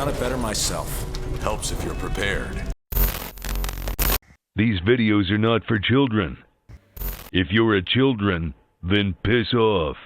done it better myself. Helps if you're prepared. These videos are not for children. If you're a children, then piss off.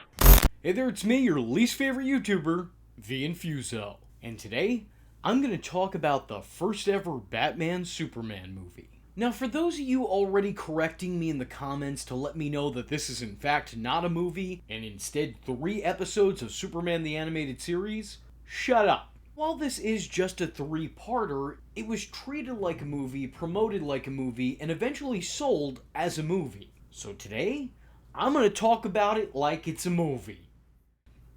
Hey there, it's me, your least favorite YouTuber, the Infuso. And today, I'm going to talk about the first ever Batman-Superman movie. Now, for those of you already correcting me in the comments to let me know that this is in fact not a movie, and instead 3 episodes of Superman the Animated Series, shut up. While this is just a 3-parter, it was treated like a movie, promoted like a movie, and eventually sold as a movie. So today, I'm going to talk about it like it's a movie.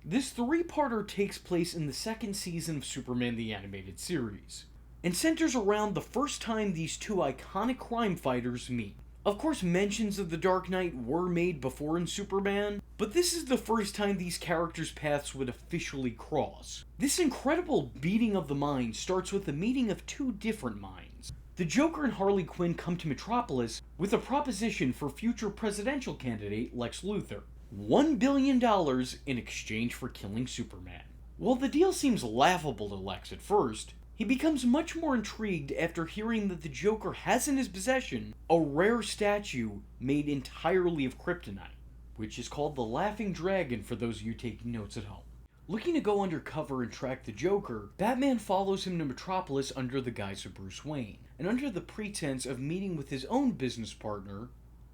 This 3-parter takes place in the 2nd season of Superman the Animated Series, and centers around the first time these 2 iconic crime fighters meet. Of course, mentions of the Dark Knight were made before in Superman, but this is the first time these characters' paths would officially cross. This incredible beating of the mind starts with the meeting of 2 different minds. The Joker and Harley Quinn come to Metropolis with a proposition for future presidential candidate Lex Luthor. $1 billion in exchange for killing Superman. While the deal seems laughable to Lex at first, he becomes much more intrigued after hearing that the Joker has in his possession a rare statue made entirely of kryptonite, which is called the Laughing Dragon for those of you taking notes at home. Looking to go undercover and track the Joker, Batman follows him to Metropolis under the guise of Bruce Wayne, and under the pretense of meeting with his own business partner,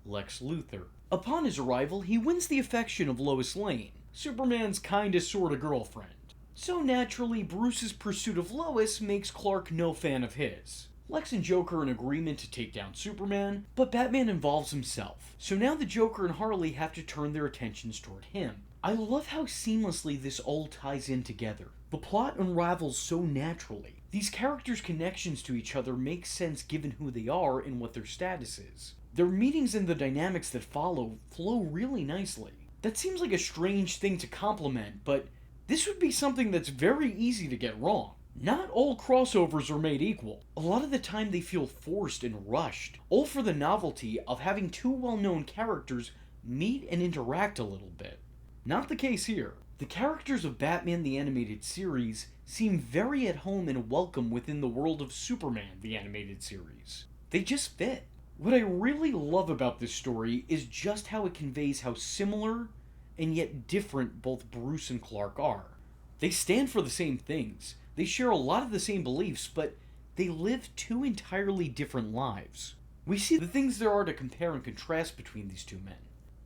Lex Luthor. Upon his arrival, he wins the affection of Lois Lane, Superman's kinda sorta girlfriend. So naturally, Bruce's pursuit of Lois makes Clark no fan of his. Lex and Joker are in agreement to take down Superman, but Batman involves himself. So now the Joker and Harley have to turn their attentions toward him. I love how seamlessly this all ties in together. The plot unravels so naturally. These characters' connections to each other make sense given who they are and what their status is. Their meetings and the dynamics that follow flow really nicely. That seems like a strange thing to compliment, but this would be something that's very easy to get wrong. Not all crossovers are made equal. A lot of the time they feel forced and rushed, all for the novelty of having 2 well-known characters meet and interact a little bit. Not the case here. The characters of Batman the Animated Series seem very at home and welcome within the world of Superman the Animated Series. They just fit. What I really love about this story is just how it conveys how similar and yet different both Bruce and Clark are. They stand for the same things, they share a lot of the same beliefs, but they live 2 entirely different lives. We see the things there are to compare and contrast between these 2 men.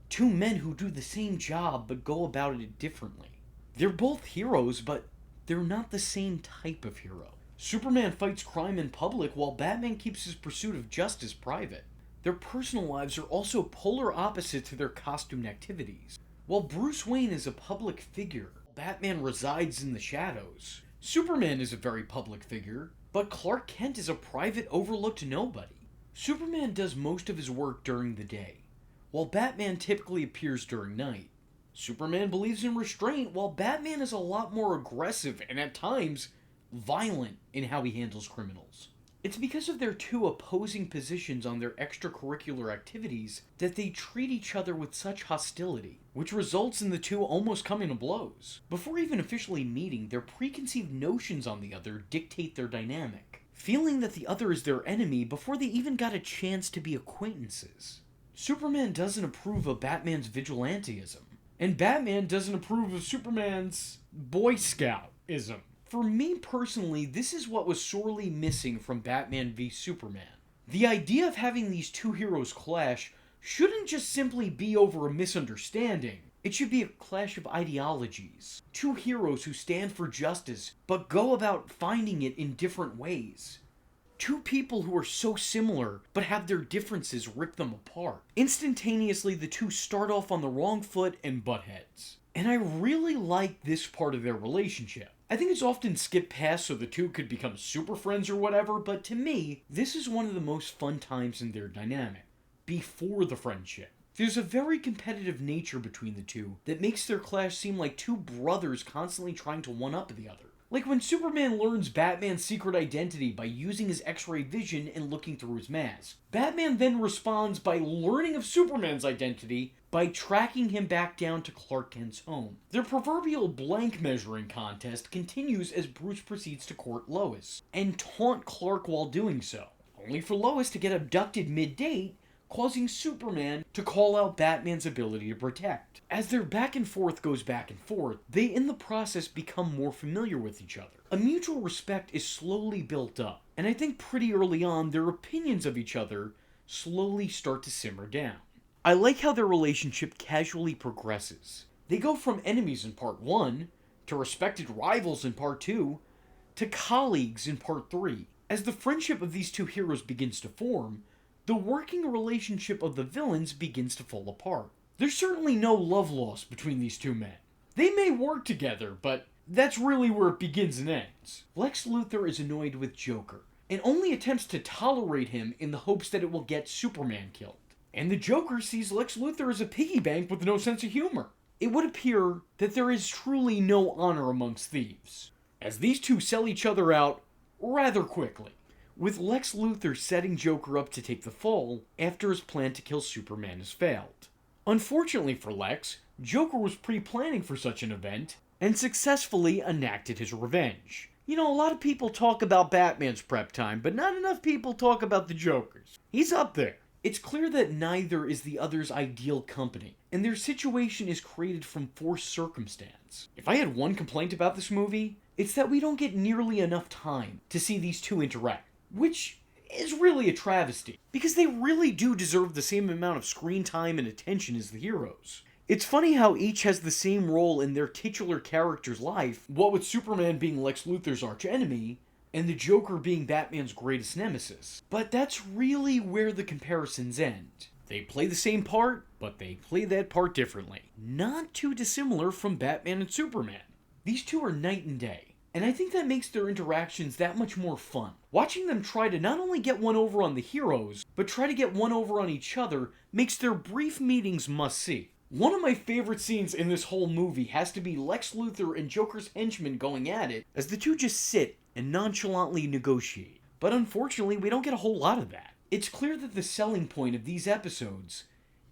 2 men who do the same job but go about it differently. They're both heroes, but they're not the same type of hero. Superman fights crime in public while Batman keeps his pursuit of justice private. Their personal lives are also polar opposite to their costumed activities. While Bruce Wayne is a public figure, Batman resides in the shadows. Superman is a very public figure, but Clark Kent is a private, overlooked nobody. Superman does most of his work during the day, while Batman typically appears during night. Superman believes in restraint, while Batman is a lot more aggressive and at times violent in how he handles criminals. It's because of their 2 opposing positions on their extracurricular activities that they treat each other with such hostility, which results in the 2 almost coming to blows. Before even officially meeting, their preconceived notions on the other dictate their dynamic, feeling that the other is their enemy before they even got a chance to be acquaintances. Superman doesn't approve of Batman's vigilantism, and Batman doesn't approve of Superman's Boy Scoutism. For me personally, this is what was sorely missing from Batman v Superman. The idea of having these 2 heroes clash shouldn't just simply be over a misunderstanding. It should be a clash of ideologies. 2 heroes who stand for justice, but go about finding it in different ways. 2 people who are so similar, but have their differences rip them apart. Instantaneously, the 2 start off on the wrong foot and butt heads. And I really like this part of their relationship. I think it's often skipped past so the 2 could become super friends or whatever, but to me, this is one of the most fun times in their dynamic. Before the friendship. There's a very competitive nature between the 2 that makes their clash seem like 2 brothers constantly trying to one-up the other. Like when Superman learns Batman's secret identity by using his X-ray vision and looking through his mask. Batman then responds by learning of Superman's identity by tracking him back down to Clark Kent's home. Their proverbial blank measuring contest continues as Bruce proceeds to court Lois and taunt Clark while doing so, only for Lois to get abducted mid-date, causing Superman to call out Batman's ability to protect. As their back and forth goes back and forth, they in the process become more familiar with each other. A mutual respect is slowly built up, and I think pretty early on their opinions of each other slowly start to simmer down. I like how their relationship casually progresses. They go from enemies in part 1, to respected rivals in part 2, to colleagues in part 3. As the friendship of these two heroes begins to form, the working relationship of the villains begins to fall apart. There's certainly no love lost between these two men. They may work together, but that's really where it begins and ends. Lex Luthor is annoyed with Joker, and only attempts to tolerate him in the hopes that it will get Superman killed. And the Joker sees Lex Luthor as a piggy bank with no sense of humor. It would appear that there is truly no honor amongst thieves, as these two sell each other out rather quickly, with Lex Luthor setting Joker up to take the fall after his plan to kill Superman has failed. Unfortunately for Lex, Joker was pre-planning for such an event and successfully enacted his revenge. You know, a lot of people talk about Batman's prep time, but not enough people talk about the Joker's. He's up there. It's clear that neither is the other's ideal company, and their situation is created from forced circumstance. If I had one complaint about this movie, it's that we don't get nearly enough time to see these two interact, which is really a travesty, because they really do deserve the same amount of screen time and attention as the heroes. It's funny how each has the same role in their titular character's life, what with Superman being Lex Luthor's archenemy, and the Joker being Batman's greatest nemesis. But that's really where the comparisons end. They play the same part, but they play that part differently. Not too dissimilar from Batman and Superman. These two are night and day, and I think that makes their interactions that much more fun. Watching them try to not only get one over on the heroes, but try to get one over on each other makes their brief meetings must-see. One of my favorite scenes in this whole movie has to be Lex Luthor and Joker's henchmen going at it, as the two just sit and nonchalantly negotiate. But unfortunately, we don't get a whole lot of that. It's clear that the selling point of these episodes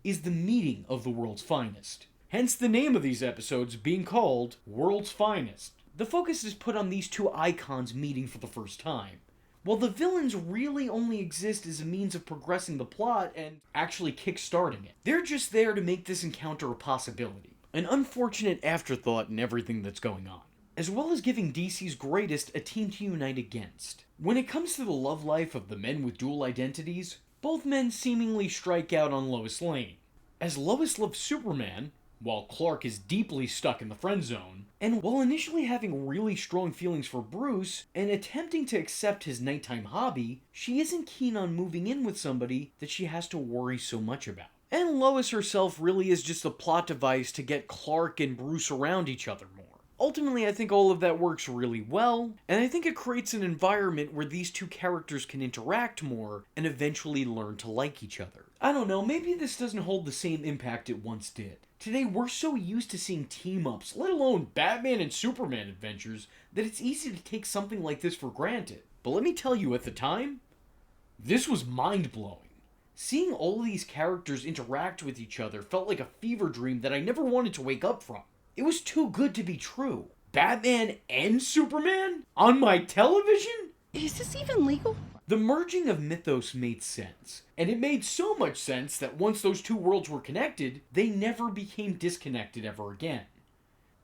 is the meeting of the world's finest. Hence the name of these episodes being called World's Finest. The focus is put on these two icons meeting for the first time, while the villains really only exist as a means of progressing the plot and actually kick-starting it. They're just there to make this encounter a possibility, an unfortunate afterthought in everything that's going on, as well as giving DC's greatest a team to unite against. When it comes to the love life of the men with dual identities, both men seemingly strike out on Lois Lane, as Lois loves Superman, while Clark is deeply stuck in the friend zone, and while initially having really strong feelings for Bruce and attempting to accept his nighttime hobby, she isn't keen on moving in with somebody that she has to worry so much about. And Lois herself really is just a plot device to get Clark and Bruce around each other more. Ultimately, I think all of that works really well, and I think it creates an environment where these two characters can interact more and eventually learn to like each other. I don't know, maybe this doesn't hold the same impact it once did. Today, we're so used to seeing team-ups, let alone Batman and Superman adventures, that it's easy to take something like this for granted. But let me tell you, at the time, this was mind-blowing. Seeing all these characters interact with each other felt like a fever dream that I never wanted to wake up from. It was too good to be true. Batman and Superman? On my television? Is this even legal? The merging of mythos made sense, and it made so much sense that once those two worlds were connected, they never became disconnected ever again.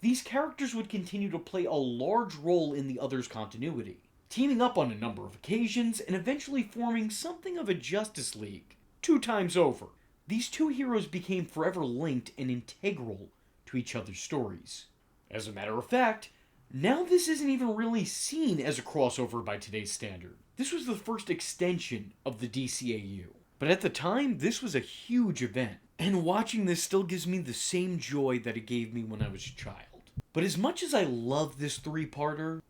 These characters would continue to play a large role in the other's continuity, teaming up on a number of occasions and eventually forming something of a Justice League 2 times over. These two heroes became forever linked and integral to each other's stories. As a matter of fact, now this isn't even really seen as a crossover by today's standard. This was the first extension of the DCAU. But at the time, this was a huge event, and watching this still gives me the same joy that it gave me when I was a child. But as much as I love this 3-parter,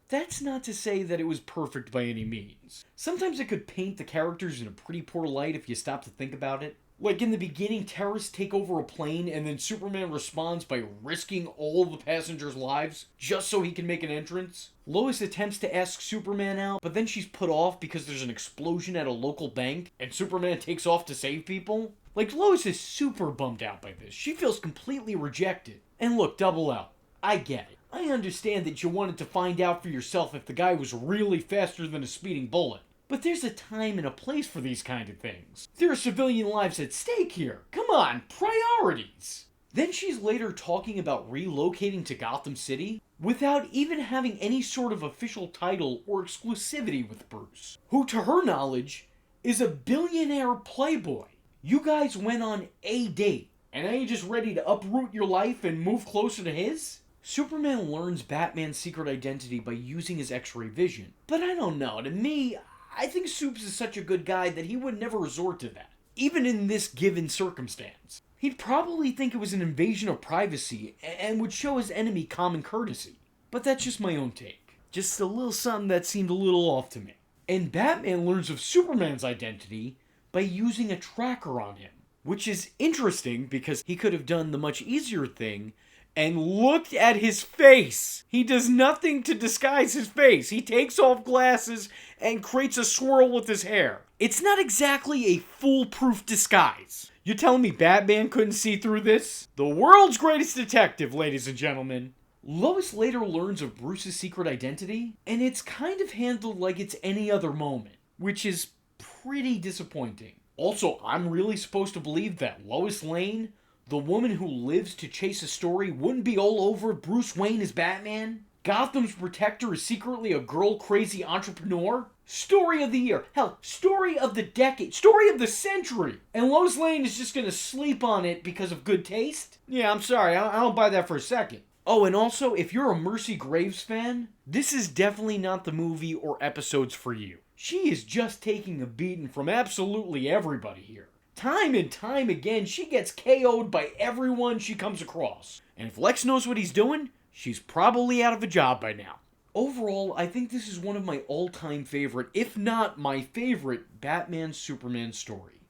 that's not to say that it was perfect by any means. Sometimes it could paint the characters in a pretty poor light if you stop to think about it. Like in the beginning, terrorists take over a plane and then Superman responds by risking all the passengers' lives just so he can make an entrance. Lois attempts to ask Superman out, but then she's put off because there's an explosion at a local bank and Superman takes off to save people. Like, Lois is super bummed out by this. She feels completely rejected. And look, Double L, I get it. I understand that you wanted to find out for yourself if the guy was really faster than a speeding bullet. But there's a time and a place for these kind of things. There are civilian lives at stake here. Come on, priorities. Then she's later talking about relocating to Gotham City without even having any sort of official title or exclusivity with Bruce, who to her knowledge is a billionaire playboy. You guys went on a date, and now you're just ready to uproot your life and move closer to his? Superman learns Batman's secret identity by using his X-ray vision. But I don't know, to me, I think Supes is such a good guy that he would never resort to that, even in this given circumstance. He'd probably think it was an invasion of privacy and would show his enemy common courtesy. But that's just my own take. Just a little something that seemed a little off to me. And Batman learns of Superman's identity by using a tracker on him, which is interesting because he could have done the much easier thing and looked at his face. He does nothing to disguise his face. He takes off glasses and creates a swirl with his hair. It's not exactly a foolproof disguise. You're telling me Batman couldn't see through this? The world's greatest detective, ladies and gentlemen. Lois later learns of Bruce's secret identity, and it's kind of handled like it's any other moment, which is pretty disappointing. Also, I'm really supposed to believe that Lois Lane, the woman who lives to chase a story, wouldn't be all over Bruce Wayne as Batman? Gotham's protector is secretly a girl-crazy entrepreneur? Story of the year. Hell, story of the decade. Story of the century. And Lois Lane is just gonna sleep on it because of good taste? Yeah, I'm sorry. I don't buy that for a second. Oh, and also, if you're a Mercy Graves fan, this is definitely not the movie or episodes for you. She is just taking a beating from absolutely everybody here. Time and time again, she gets KO'd by everyone she comes across. And if Lex knows what he's doing, she's probably out of a job by now. Overall, I think this is one of my all-time favorite, if not my favorite, Batman-Superman story.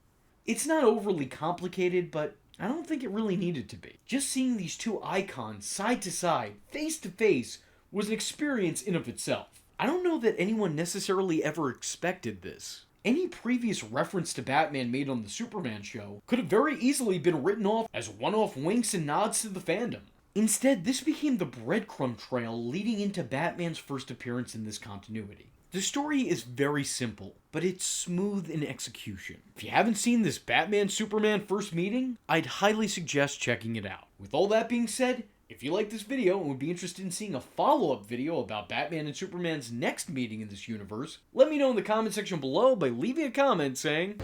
It's not overly complicated, but I don't think it really needed to be. Just seeing these two icons side to side, face to face, was an experience in of itself. I don't know that anyone necessarily ever expected this. Any previous reference to Batman made on the Superman show could have very easily been written off as one-off winks and nods to the fandom. Instead, this became the breadcrumb trail leading into Batman's first appearance in this continuity. The story is very simple, but it's smooth in execution. If you haven't seen this Batman-Superman first meeting, I'd highly suggest checking it out. With all that being said, if you like this video and would be interested in seeing a follow-up video about Batman and Superman's next meeting in this universe, let me know in the comment section below by leaving a comment saying,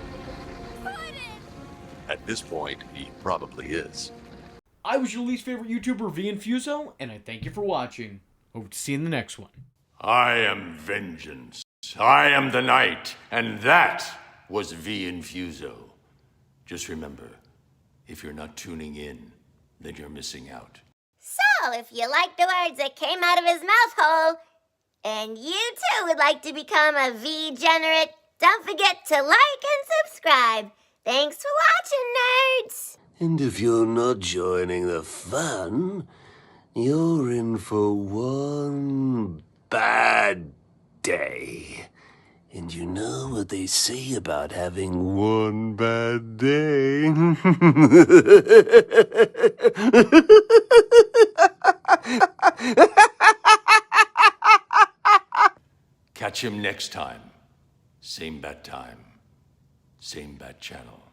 At this point, he probably is. I was your least favorite YouTuber, Infuso, and I thank you for watching. Hope to see you in the next one. I am vengeance. I am the night, and that was Infuso. Just remember, if you're not tuning in, then you're missing out. So, if you like the words that came out of his mouth hole, and you too would like to become a V-generate, don't forget to like and subscribe. Thanks for watching, nerds! And if you're not joining the fun, you're in for one bad day. And you know what they say about having one bad day? Catch him next time. Same bat time, same bat channel.